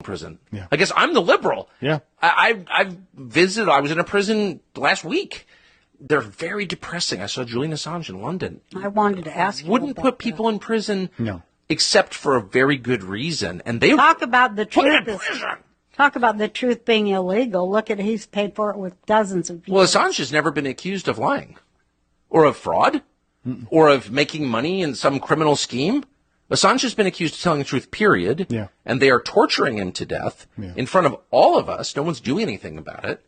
prison. Yeah. I guess I'm the liberal. Yeah. I've visited. I was in a prison last week. They're very depressing. I saw Julian Assange in London. I wanted to ask you Wouldn't about put people in prison No. except for a very good reason. And they Talk about the put in truth. prison. Talk about the truth being illegal. Look at he's paid for it with dozens of people. Well, Assange has never been accused of lying or of fraud or of making money in some criminal scheme. Assange has been accused of telling the truth, period. Yeah. And they are torturing him to death in front of all of us. No one's doing anything about it.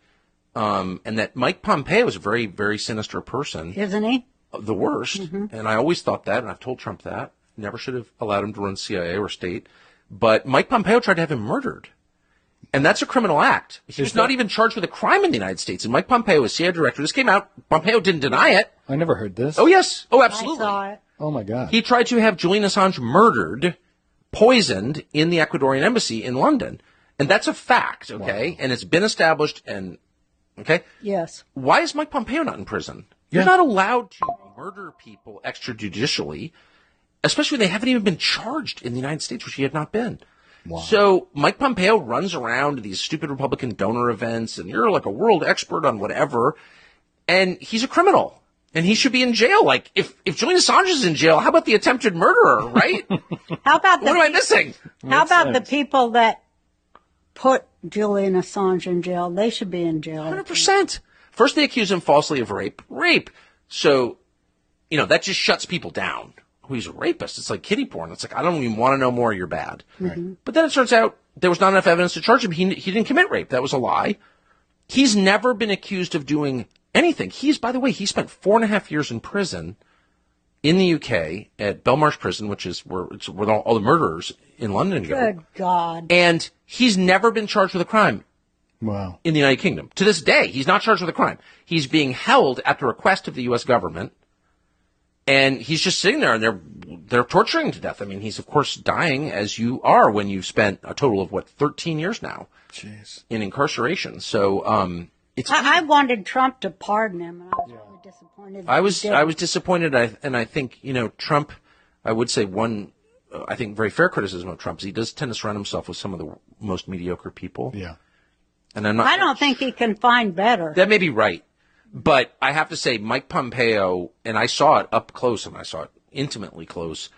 And that Mike Pompeo is a very, very sinister person. Isn't he? The worst. And I always thought that, and I've told Trump that. Never should have allowed him to run CIA or state. But Mike Pompeo tried to have him murdered. And that's a criminal act. He's not even charged with a crime in the United States. And Mike Pompeo is CIA director. This came out. Pompeo didn't deny it. I never heard this. Oh, yes. Oh, I absolutely. saw it. Oh, my God. He tried to have Julian Assange murdered, poisoned in the Ecuadorian embassy in London. And that's a fact, okay? Wow. And it's been established and, okay? Yes. Why is Mike Pompeo not in prison? You're not allowed to murder people extrajudicially, especially when they haven't even been charged in the United States, which he had not been. Wow. So Mike Pompeo runs around to these stupid Republican donor events, and you're like a world expert on whatever, and he's a criminal. And he should be in jail. Like, if Julian Assange is in jail, how about the attempted murderer, right? How about what am I missing? How about the people that put Julian Assange in jail? They should be in jail. 100%. First, they accuse him falsely of rape. Rape. So, that just shuts people down. Oh, he's a rapist. It's like kiddie porn. It's like, I don't even want to know more. You're bad. Mm-hmm. But then it turns out there was not enough evidence to charge him. He didn't commit rape. That was a lie. He's never been accused of doing anything. By the way, he spent 4.5 years in prison in the UK at Belmarsh Prison, which is where all the murderers in London go. Good God. And he's never been charged with a crime. Wow. In the United Kingdom. To this day, he's not charged with a crime. He's being held at the request of the U.S. government, and he's just sitting there, and they're torturing him to death. I mean, he's, of course, dying, as you are when you've spent a total of, 13 years now in incarceration. So, I wanted Trump to pardon him, and I was really disappointed. I was disappointed, and I think, Trump, I would say I think very fair criticism of Trump is he does tend to surround himself with some of the most mediocre people. Yeah. And I don't think he can find better. That may be right. But I have to say, Mike Pompeo, and I saw it up close, and I saw it intimately close,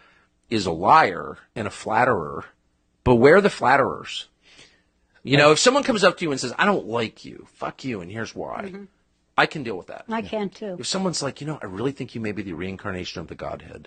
is a liar and a flatterer. Beware the flatterers. If someone comes up to you and says, I don't like you, fuck you, and here's why, I can deal with that. I can too. If someone's like, I really think you may be the reincarnation of the Godhead.